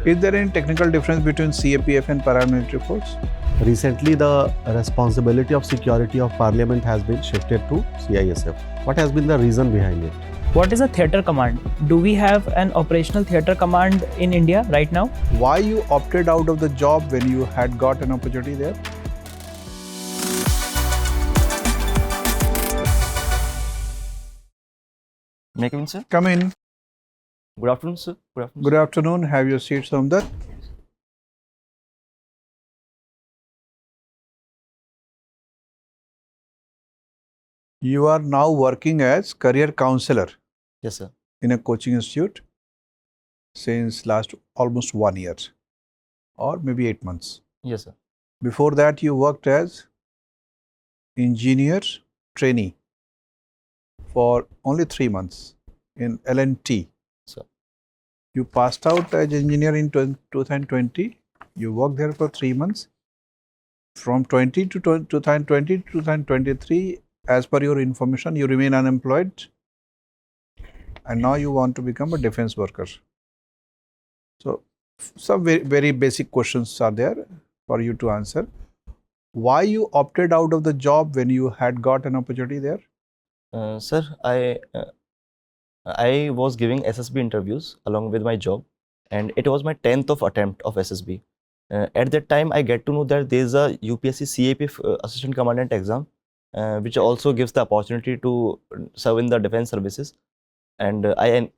Is there any technical difference between CAPF and paramilitary force? Recently, the responsibility of security of parliament has been shifted to CISF. What has been the reason behind it? What is a theatre command? Do we have an operational theatre command in India right now? Why you opted out of the job when you had got an opportunity there? May I come in, sir? Come in. Good afternoon, sir. Good afternoon. Good afternoon. Have your seat, Somdutt. You are now working as career counselor Yes, sir. in a coaching institute since last almost 1 year or maybe 8 months. Yes, sir. Before that, you worked as engineer trainee for only 3 months in L&T. Sir. You passed out as engineer in 2020. You worked there for 3 months. From 2020 to 2023, as per your information, you remain unemployed. And now you want to become a defense worker. So, some very, very basic questions are there for you to answer. Why you opted out of the job when you had got an opportunity there? Sir, I was giving SSB interviews along with my job, and it was my 10th of attempt of SSB. At that time, I get to know that there is a UPSC CAPF Assistant Commandant exam, which also gives the opportunity to serve in the defense services. And I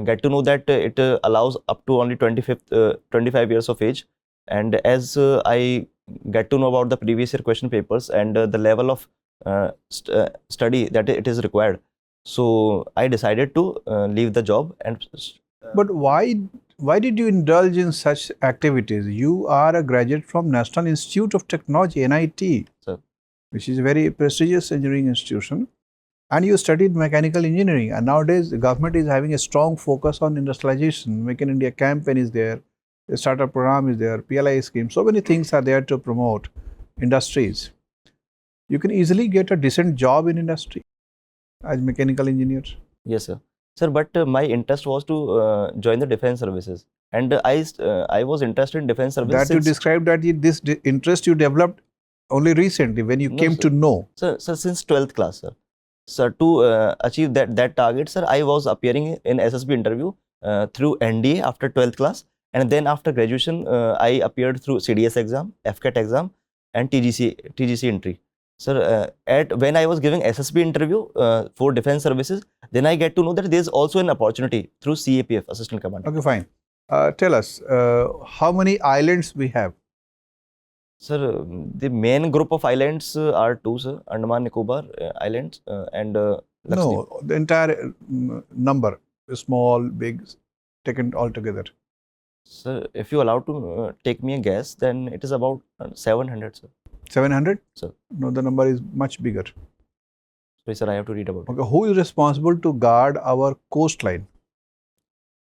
get to know that it allows up to only 25 years of age. And as I get to know about the previous year question papers and the level of study that it is required, so I decided to leave the job. And But why did you indulge in such activities? You are a graduate from National Institute of Technology, NIT, Sir. which is a very prestigious engineering institution. And you studied mechanical engineering. And nowadays, the government is having a strong focus on industrialization. Make in India campaign is there, the startup program is there, PLI scheme. So many things are there to promote industries. You can easily get a decent job in industry as mechanical engineer. Yes, sir. Sir, but my interest was to join the defense services, and I was interested in defense services. That you described that this interest you developed only recently when you came to know. Sir, since 12th class, sir. Sir, to achieve that target, sir, I was appearing in SSB interview through NDA after 12th class, and then after graduation, I appeared through CDS exam, FCAT exam, and TGC entry. Sir, when I was giving SSB interview for defense services, then I get to know that there is also an opportunity through CAPF Assistant Commander. Okay, fine. Tell us, how many islands we have? Sir, the main group of islands are two, sir, Andaman Nicobar Islands and Lakshadweep. No, the entire number, small, big, taken all together. Sir, if you allow to take me a guess, then it is about 700, sir. 700? Sir. No, the number is much bigger. Sorry, sir, I have to read about it. Okay, who is responsible to guard our coastline?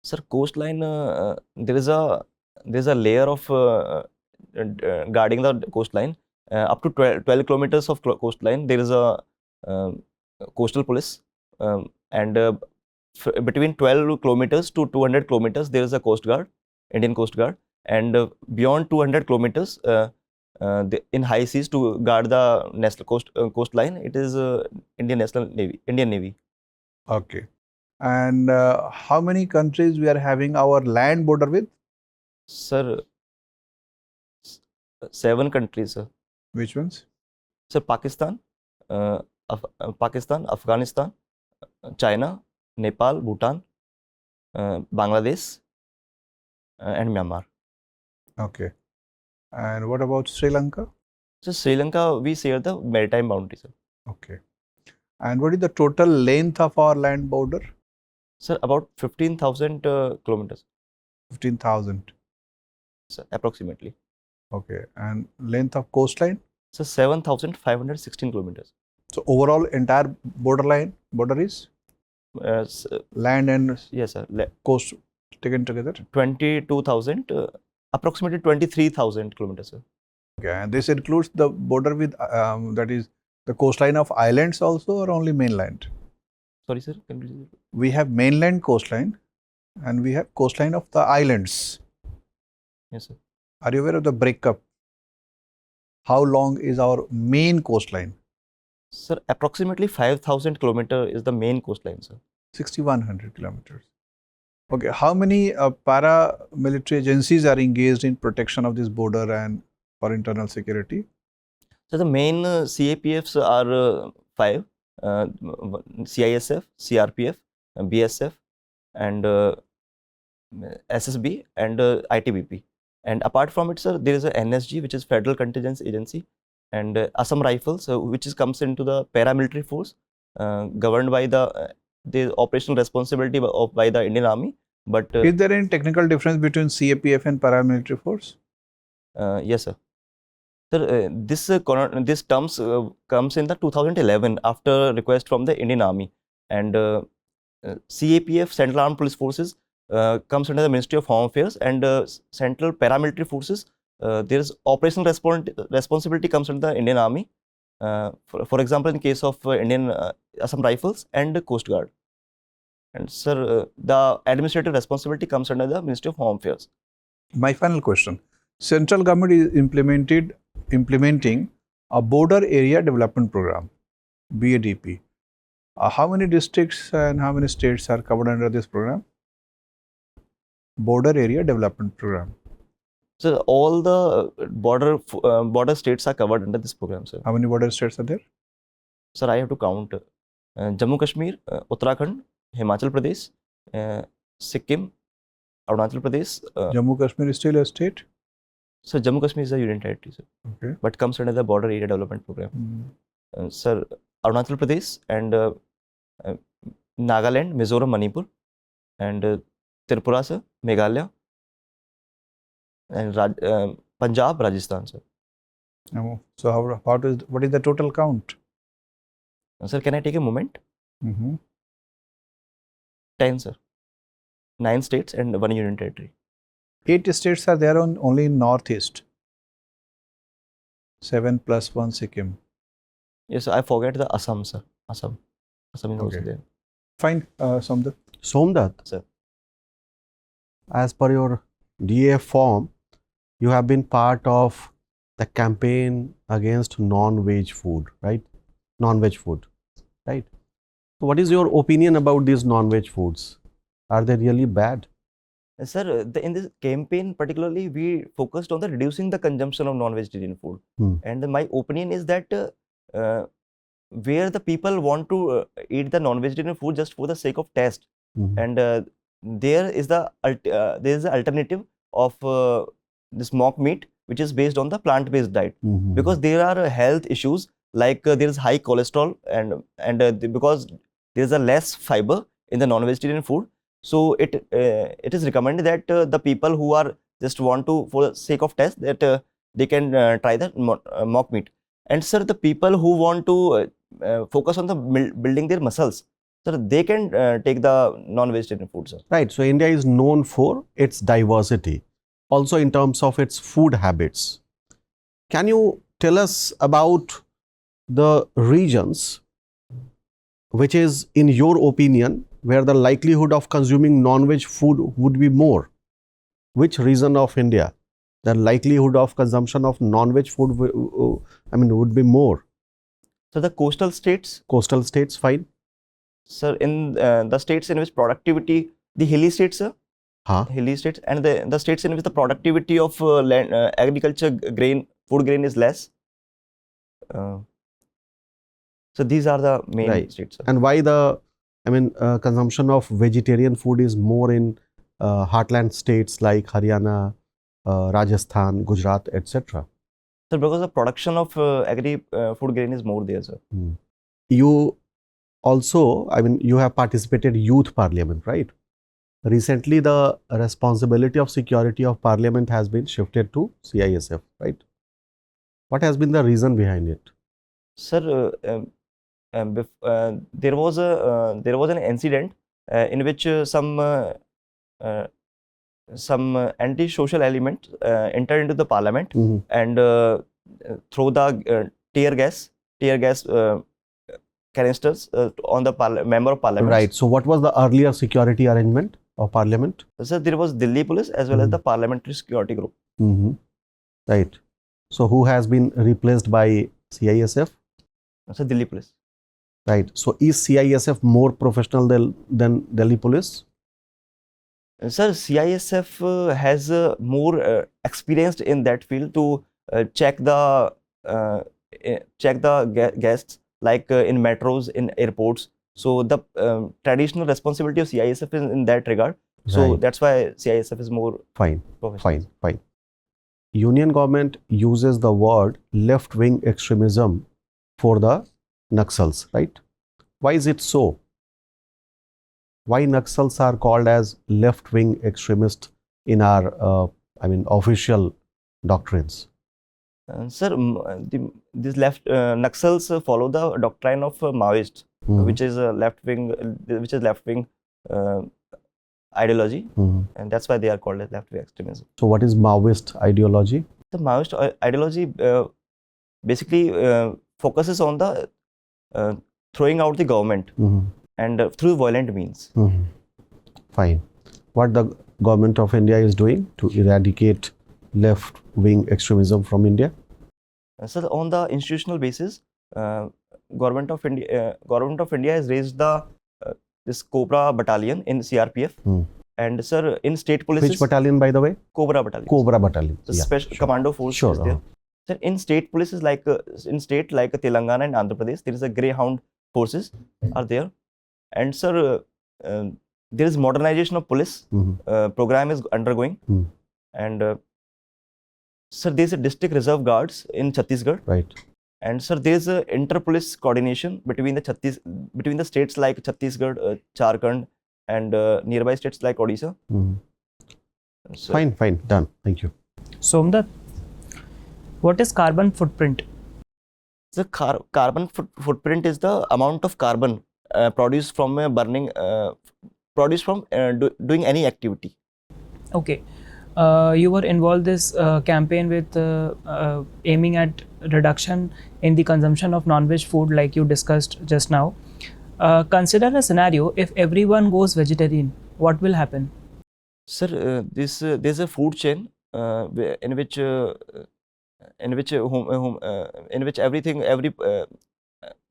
Sir, coastline, there is a layer of guarding the coastline. Up to 12 kilometers of coastline, there is a coastal police, and between 12 kilometers to 200 kilometers, there is a coast guard, Indian Coast Guard, and beyond 200 kilometers, in high seas to guard the national coastline, it is Indian Navy. Okay. And how many countries we are having our land border with? Sir, 7 countries, sir. Which ones? Sir, Pakistan, Afghanistan, China, Nepal, Bhutan, Bangladesh, and Myanmar. Okay. And what about Sri Lanka? So Sri Lanka, we share the maritime boundary, sir. Okay. And what is the total length of our land border? Sir, about 15,000 kilometers. 15,000. Sir, approximately. Okay. And length of coastline? So 7,516 kilometers. So overall entire border is? Land and yes, sir. coast taken together? 22,000, approximately 23,000 kilometers, sir. Okay. And this includes the border with, that is the coastline of islands also, or only mainland? Sorry, sir. Can you... We have mainland coastline and we have coastline of the islands. Yes, sir. Are you aware of the breakup? How long is our main coastline? Sir, approximately 5,000 kilometer is the main coastline, sir. 6,100 kilometers. Okay, how many paramilitary agencies are engaged in protection of this border and for internal security? So the main CAPFs are 5: CISF, CRPF, BSF, and SSB, and ITBP. And apart from it, sir, there is a NSG, which is Federal Contingent Agency, and Assam Rifles, which comes into the paramilitary force, governed by the operational responsibility by the Indian Army. But Is there any technical difference between CAPF and paramilitary force? yes, sir. Sir, this terms comes in the 2011 after request from the Indian Army, and CAPF, Central Armed Police Forces, comes under the Ministry of Home Affairs, and Central Paramilitary Forces, there is operational responsibility comes under the Indian Army. For example, in case of Indian Assam Rifles and Coast Guard. And sir, the administrative responsibility comes under the Ministry of Home Affairs. My final question. Central government is implementing a border area development program, BADP. How many districts and how many states are covered under this program? Border area development program. So all the border states are covered under this program, sir. How many border states are there? Sir, I have to count. Jammu Kashmir, Uttarakhand, Himachal Pradesh, Sikkim, Arunachal Pradesh. Jammu Kashmir is still a state? So Jammu Kashmir is a union territory, sir. Okay. But comes under the border area development program. Sir, Arunachal Pradesh and Nagaland, Mizoram, Manipur, and Tripura, sir, Meghalaya, and Punjab, Rajasthan, sir. So what is the total count? Sir, can I take a moment? 10, sir. 9 states and 1 union territory. 8 states are there only in northeast. 7 plus 1 Sikkim. Yes, sir, I forget the Assam, sir. Assam is also there. Fine, Somdutt. Somdutt, Sir. as per your DA form, you have been part of the campaign against non-veg food, right? Non-veg food, right? So what is your opinion about these non-veg foods? Are they really bad? Sir, in this campaign particularly, we focused on the reducing the consumption of non-vegetarian food. And my opinion is that where the people want to eat the non-vegetarian food just for the sake of taste, and there is the alternative of this mock meat, which is based on the plant-based diet, because there are health issues like there is high cholesterol, and because there is a less fiber in the non-vegetarian food. So it is recommended that the people who are just want to, for the sake of test, that they can try the mock meat. And sir, the people who want to focus on the building their muscles, sir, they can take the non-vegetarian food, sir. Right. So India is known for its diversity, also in terms of its food habits. Can you tell us about the regions which is, in your opinion, where the likelihood of consuming non-veg food would be more? Which region of India the likelihood of consumption of non-veg food would be more? So the coastal states. Coastal states, fine. Sir, in the states in which productivity, the hilly states, sir. Hilly states, and the states in which the productivity of land, agriculture food grain is less. So these are the main states, sir. And why the consumption of vegetarian food is more in heartland states like Haryana, Rajasthan, Gujarat, etc.? Sir, because the production of food grain is more there, sir. You also, you have participated youth parliament, right? Recently, the responsibility of security of parliament has been shifted to CISF, right? What has been the reason behind it? Sir, there was an incident in which some anti-social element entered into the parliament and throw the tear gas canisters on the member of parliament. Right. So what was the earlier security arrangement? of parliament? Sir, there was Delhi police as well as the parliamentary security group. Right. So who has been replaced by CISF? Sir, Delhi police. Right. So is CISF more professional than Delhi police? Sir, CISF has more experienced in that field to check the guests, like in metros, in airports. So the traditional responsibility of CISF is in that regard. So Right. that's why CISF is more Fine. professional. Fine. Union government uses the word left-wing extremism for the Naxals, right? Why is it so? Why Naxals are called as left-wing extremists in our, official doctrines? Sir, these left Naxals follow the doctrine of Maoist, which is left-wing ideology, and that's why they are called as left-wing extremism. So what is Maoist ideology? The Maoist ideology basically focuses on the throwing out the government and through violent means. Fine. What the government of India is doing to eradicate left-wing extremism from India? So on the institutional basis, government of India has raised the this Cobra battalion in CRPF, and sir, in state polices. Which battalion, by the way? Cobra battalion. Cobra battalion. The special commando force is there. Sir, in state polices like Telangana and Andhra Pradesh, there is a Greyhound forces are there, and sir, there is modernization of police program is undergoing, and sir, there is a district reserve guards in Chhattisgarh. Right. And sir, there is a inter-police coordination between the states like Chhattisgarh, Jharkhand, and nearby states like Odisha. So, Fine, done. Thank you. Somdutt, what is carbon footprint? the carbon footprint is the amount of carbon produced from burning, doing any activity. Okay. You were involved this campaign with aiming at reduction in the consumption of non-veg food, like you discussed just now. Consider a scenario if everyone goes vegetarian. What will happen? Sir, there's a food chain in which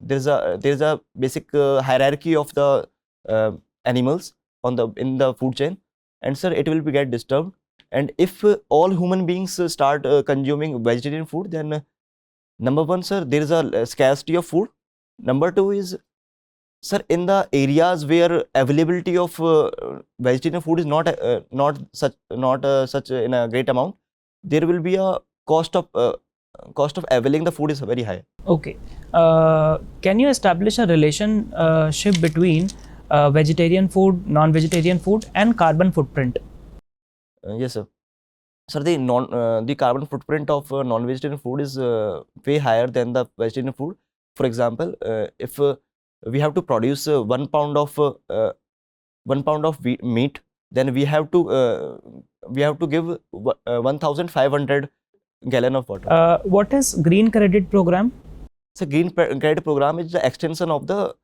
there's a basic hierarchy of the animals in the food chain, and sir, it will get disturbed. And if all human beings start consuming vegetarian food, then number one, sir, there is a scarcity of food. Number two is, sir, in the areas where availability of vegetarian food is not such in a great amount, there will be a cost of availing the food is very high. Okay. Can you establish a relationship between vegetarian food, non-vegetarian food, and carbon footprint? Yes, sir. Sir, the carbon footprint of non-vegetarian food is way higher than the vegetarian food. For example, if we have to produce 1 pound of meat, then we have to give 1,500 gallon of water. What is green credit program? So green credit program is the extension of the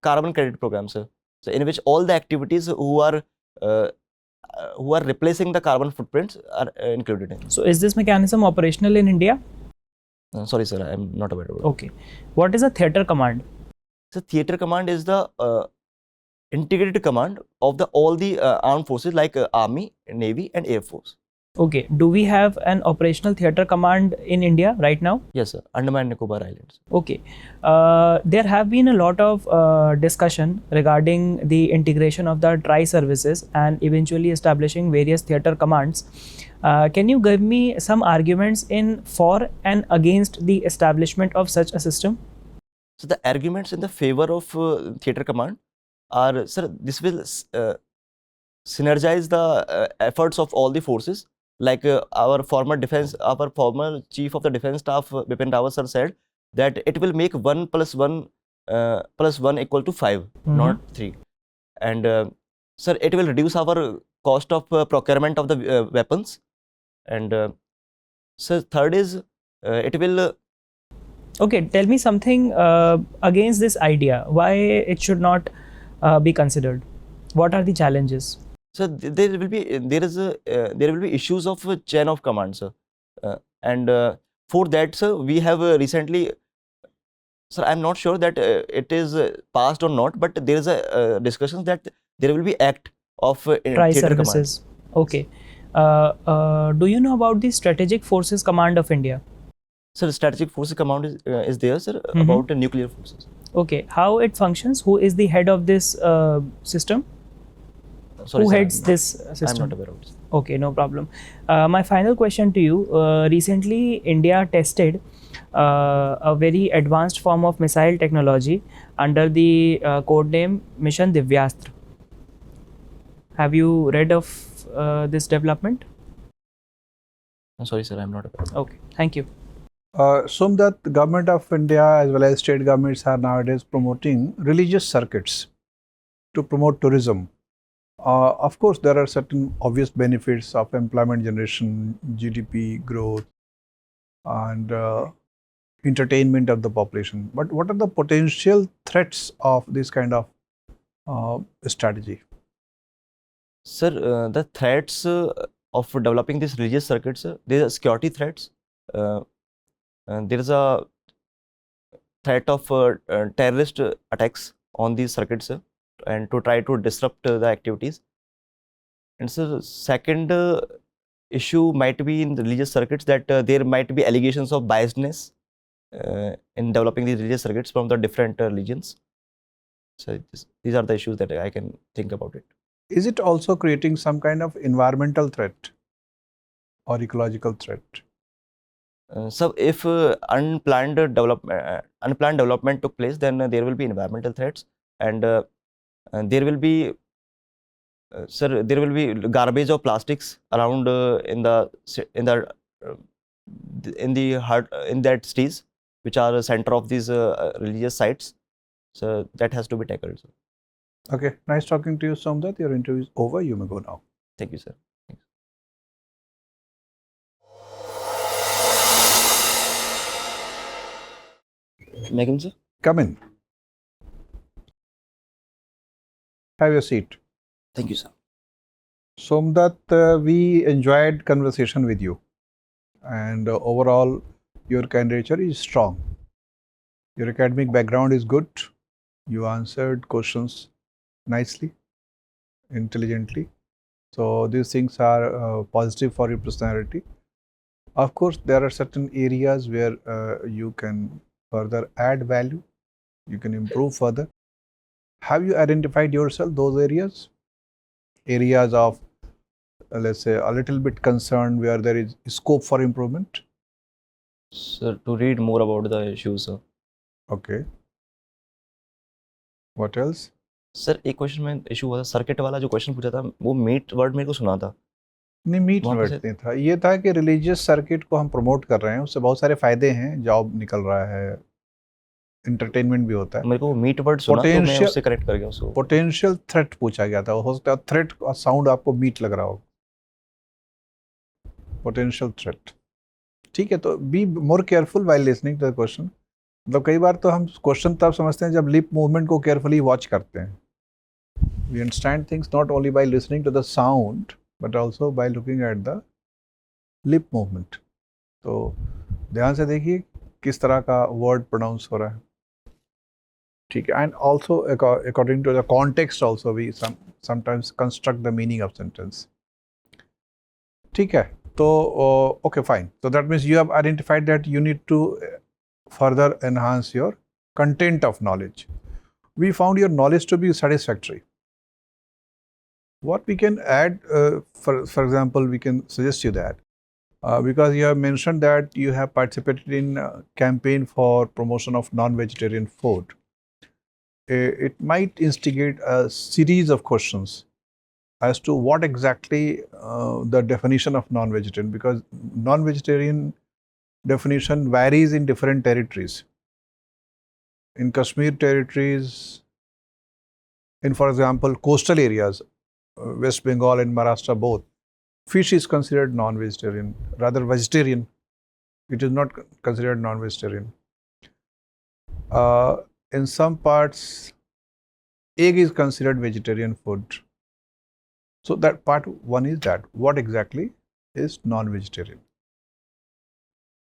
carbon credit program, sir. So in which all the activities who are replacing the carbon footprints are included in. So is this mechanism operational in India? Sorry, sir, I am not aware of it. Okay. What is a theater command? So theater command is the integrated command of all the armed forces like Army, Navy, and Air Force. Okay. Do we have an operational theater command in India right now? Yes, sir. Andaman and Nicobar Islands. Okay. There have been a lot of discussion regarding the integration of the tri-services and eventually establishing various theater commands. Can you give me some arguments for and against the establishment of such a system? So the arguments in the favor of theater command are, sir, this will synergize the efforts of all the forces. Like our former chief of the defense staff, Bipin Rawat sir, said that it will make 1 + 1 + 1 equal to 5, not 3. And sir, it will reduce our cost of procurement of the weapons. And sir, third is it will. Okay, tell me something against this idea. Why it should not be considered? What are the challenges? So there will be issues of chain of command, sir, and for that, sir, we have recently. Sir, I'm not sure that it is passed or not, but there is a discussion that there will be act of Tri theatre command. services. Okay. Do you know about the Strategic Forces Command of India? So the strategic forces command is there, sir, Mhm. about nuclear forces. Okay. How it functions? Who is the head of this system? Sorry, Who sir, heads this I'm system? not aware of this. Okay, no problem. My final question to you. Recently, India tested a very advanced form of missile technology under the code name Mission Divyastra. Have you read of this development? I'm sorry, sir, I'm not aware. Okay, thank you. Somdutt, the government of India as well as state governments are nowadays promoting religious circuits to promote tourism. Of course, there are certain obvious benefits of employment generation, GDP growth, and entertainment of the population. But what are the potential threats of this kind of strategy? Sir, the threats of developing these religious circuits, there are security threats. There is a threat of terrorist attacks on these circuits and to try to disrupt the activities. And so the second issue might be in the religious circuits that there might be allegations of biasness in developing these religious circuits from the different religions. So these are the issues that I can think about it. Is it also creating some kind of environmental threat or ecological threat? So if unplanned development took place, then there will be environmental threats, and there will be sir, there will be garbage of plastics around in the heart in that cities which are the center of these religious sites. So that has to be tackled, sir. Okay, nice talking to you, Somdutt. Your interview is over. You may go now. Thank you, sir. Megan, sir. Come in. Have your seat. Thank you, sir. Somdutt, we enjoyed conversation with you, and overall, your candidature is strong. Your academic background is good. You answered questions nicely, intelligently. So these things are positive for your personality. Of course, there are certain areas where you can further add value. You can improve further. Have you identified yourself those areas? Areas of, let's say, a little bit concerned where there is scope for improvement? Sir, to read more about the issues, sir. Okay. What else? Sir एक question में issue हुआ था circuit वाला जो question पूछा था वो meet word मेरे को सुना था नहीं, मीट वहाँ पे वर्ड से- नहीं था। ये था कि रिलीजियस सर्किट को हम प्रमोट कर रहे हैं, उससे बहुत सारे फायदे हैं, जॉब निकल रहा है, एंटरटेनमेंट भी होता है। मेरे को वो मीट वर्ड सुना तो मैं Potential- उससे करेक्ट कर गया उसको पोटेंशियल थ्रेट पूछा गया था, हो सकता है थ्रेट का साउंड आपको मीट लग रहा हो। पोटेंशियल थ्रेट, ठीक है। तो be more careful while listening to the question. मतलब कई बार तो हम क्वेश्चन तब समझते हैं जब लिप मूवमेंट को केयरफुली वॉच करते हैं। We understand things not only by listening to the sound but also by looking at the lip movement. तो ध्यान से देखिए किस तरह का वर्ड प्रोनाउंस हो रहा है, ठीक है। And also according to the context also we sometimes construct the meaning of sentence, ठीक है। तो okay fine, so that means you have identified that you need to further enhance your content of knowledge. We found your knowledge to be satisfactory. What we can add, for example, we can suggest you that because you have mentioned that you have participated in a campaign for promotion of non-vegetarian food. It might instigate a series of questions as to what exactly the definition of non-vegetarian, because non-vegetarian definition varies in different territories. In Kashmir territories, in, for example, coastal areas, West Bengal and Maharashtra both, fish is considered non-vegetarian, rather vegetarian. It is not considered non-vegetarian. In some parts, egg is considered vegetarian food. So that part one is that what exactly is non-vegetarian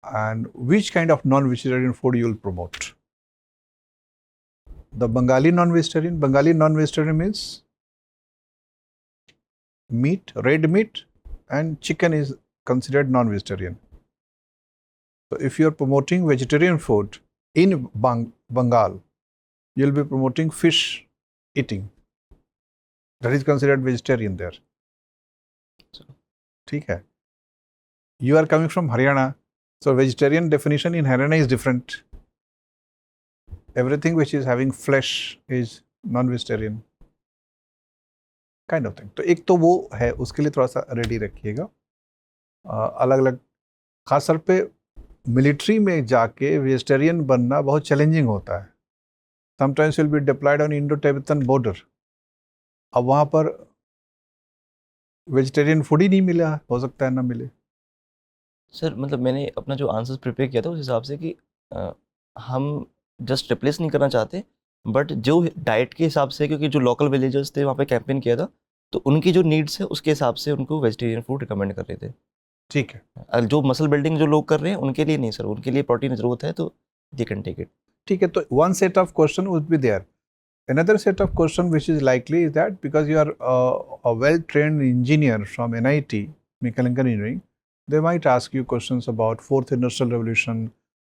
and which kind of non-vegetarian food you will promote. The Bengali non-vegetarian means meat, red meat, and chicken is considered non-vegetarian. So if you are promoting vegetarian food in Bengal, you will be promoting fish eating. That is considered vegetarian there. ठीक है. You are coming from Haryana, so vegetarian definition in Haryana is different. Everything which is having flesh is non-vegetarian. Kind of thing. तो एक तो वो है, उसके लिए थोड़ा सा रेडी रखिएगा. अलग अलग खास तौर पे मिलिट्री में जाके वेजिटेरियन बनना बहुत चैलेंजिंग होता है. Sometimes will be diploid on Indo Tibetan border. अब वहाँ पर वेजिटेरियन फूड ही नहीं मिला, हो सकता है ना मिले. सर मतलब मैंने अपना जो आंसर्स प्रिपेयर किया था उस हिसाब से कि हम जस्ट रिप्लेस नहीं करना चाहते, बट जो डाइट के हिसाब से, क्योंकि जो लोकल विलेजर्स थे वहाँ पे कैंपेन किया था, तो उनकी जो नीड्स है उसके हिसाब से उनको वेजिटेरियन फूड रिकमेंड कर रहे थे. ठीक है. जो मसल बिल्डिंग जो लोग कर रहे हैं उनके लिए नहीं सर, उनके लिए प्रोटीन ज़रूरत है तो दे कैन टेक इट. ठीक है. तो one set of question would be there. Another set of question which is likely is that because you are a well-trained engineer from NIT, mechanical engineering, they might ask you questions about fourth industrial revolution,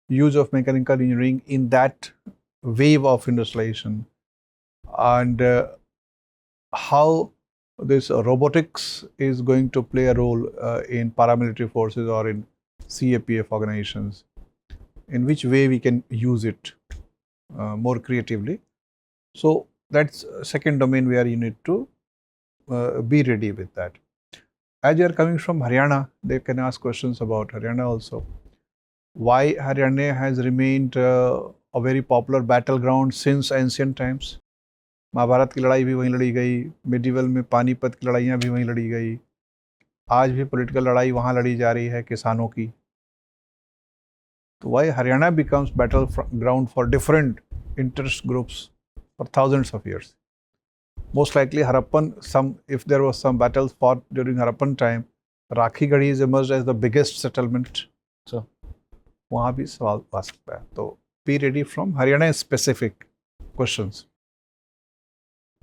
use of mechanical engineering in that wave of industrialization, and how this robotics is going to play a role in paramilitary forces or in CAPF organizations, in which way we can use it more creatively. So that's second domain where you need to be ready with that. As you are coming from Haryana, they can ask questions about Haryana also. Why Haryana has remained a very popular battleground since ancient times. Mahabharata की लड़ाई भी वहीं लड़ी गई, medieval में पानीपत की लड़ाइयाँ भी वहीं लड़ी गई, आज भी पॉलिटिकल लड़ाई वहाँ लड़ी जा रही है किसानों की. तो why Haryana becomes battleground for different interest groups for thousands of years. Most likely Harappan, if there was some battles fought during Harappan time, Rakhigarhi is emerged as the biggest settlement. So, वहाँ भी सवाल आ सकता है. तो be ready from Haryana specific questions.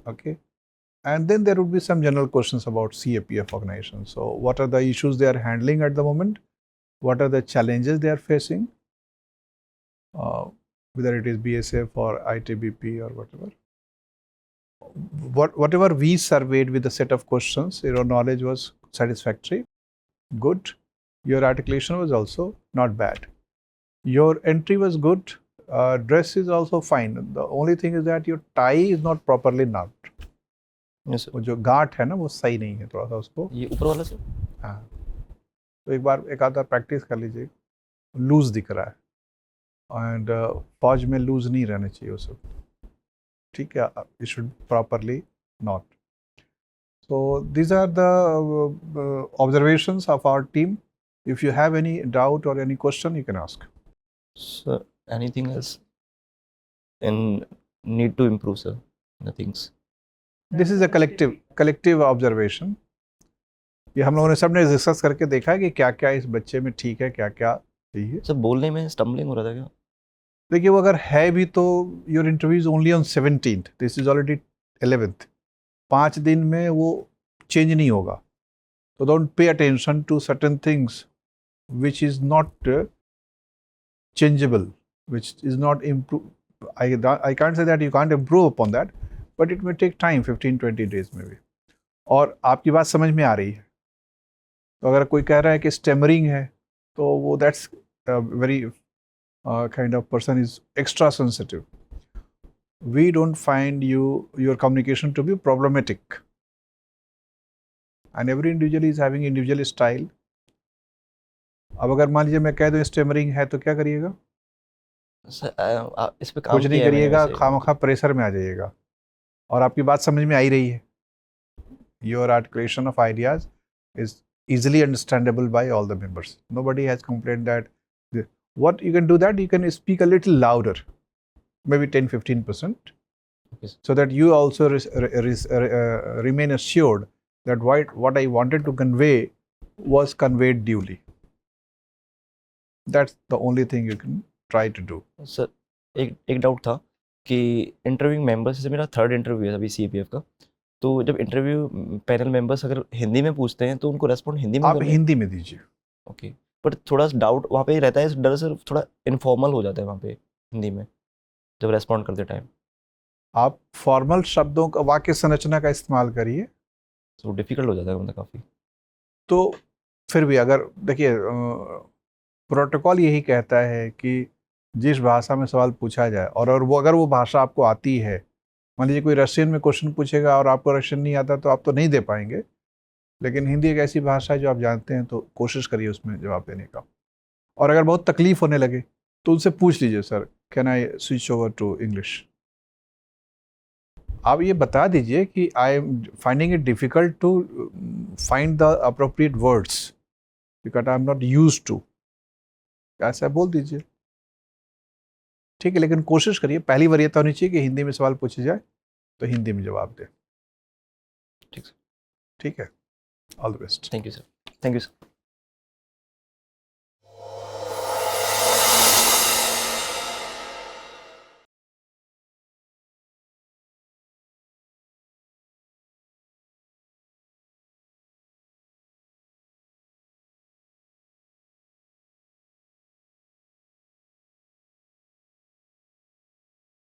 Okay. And then there would be some general questions about CAPF organization. So what are the issues they are handling at the moment? What are the challenges they are facing? Whether it is BSF or ITBP or whatever. Whatever we surveyed with a set of questions, your knowledge was satisfactory, good. Your articulation was also not bad. Your entry was good. Dress is also fine. The only thing is that your tie is not properly knot. yes sir. वो जो गांठ है ना वो सही नहीं है, थोड़ा सा उसको. ये ऊपर वाला सर. हाँ. तो एक बार एक आधा प्रैक्टिस कर लीजिए. लूज दिख रहा है. एंड फौज में लूज नहीं रहने चाहिए वो सब. ठीक है. It should properly not. So these are the observations of our team. If you have any doubt और any question you can ask. Sir anything else and need to improve sir the things. This is a collective observation. ये हम लोगों ने सबने discuss करके देखा है कि क्या क्या इस बच्चे में ठीक है, क्या क्या चाहिए. सर बोलने में स्टम्बलिंग हो रहा था क्या? देखिए वो अगर है भी तो your interview is only on 17th, this is already 11th. 5 दिन में वो चेंज नहीं होगा. तो don't pay attention to certain things which is not changeable, which is not improve. I can't say that you can't improve upon that, but it may take time, 15-20 days maybe. और आपकी बात समझ में आ रही है. तो अगर कोई कह रहा है कि स्टेमरिंग है तो वो that's very kind of person is extra sensitive. We don't find your communication to be problematic. And every individual is having individual style. अब अगर मान लीजिए मैं कह दूं स्टेमरिंग है तो क्या करिएगा? सर इस पे काम कुछ नहीं किया है मैंने करिएगा, वैसे. खामखा प्रेशर में आ जाइएगा. और आपकी बात समझ में आ ही रही है. Your articulation of ideas is easily understandable by all the members. Nobody has complained that. What you can do that, you can speak a little louder, maybe 10-15%, Okay, sir. so that you also remain assured that what I wanted to convey was conveyed duly. That's the only thing you can try to do. Sir एक doubt था कि interview members, जैसे मेरा 3rd interview है अभी CAPF का, तो जब इंटरव्यू पैनल मेंबर्स अगर हिंदी में पूछते हैं तो उनको रेस्पॉन्ड हिंदी में आप करना है? हिंदी में दीजिए. ओके, बट थोड़ा डाउट वहाँ पे रहता है, दरअसल थोड़ा इनफॉर्मल हो जाता है वहाँ पे हिंदी में जब रेस्पॉन्ड करते टाइम, आप फॉर्मल शब्दों का, वाक्य संरचना का इस्तेमाल करिए. तो डिफिकल्ट हो जाता है मतलब काफ़ी. तो फिर भी अगर देखिए, प्रोटोकॉल यही कहता है कि जिस भाषा में सवाल पूछा जाए, और अगर वो भाषा आपको आती है, मान लीजिए कोई रशियन में क्वेश्चन पूछेगा और आपको रशियन नहीं आता तो आप तो नहीं दे पाएंगे, लेकिन हिंदी एक ऐसी भाषा है जो आप जानते हैं, तो कोशिश करिए उसमें जवाब देने का. और अगर बहुत तकलीफ होने लगे तो उनसे पूछ लीजिए, sir can I switch over to English. आप ये बता दीजिए कि I am finding it difficult to find the appropriate words because I am not used to, ऐसा बोल दीजिए. ठीक है, लेकिन कोशिश करिए, पहली वरीयता होनी चाहिए कि हिंदी में सवाल पूछे जाए तो हिंदी में जवाब दें. ठीक सर. ठीक है, all the best. Thank you sir. Thank you sir.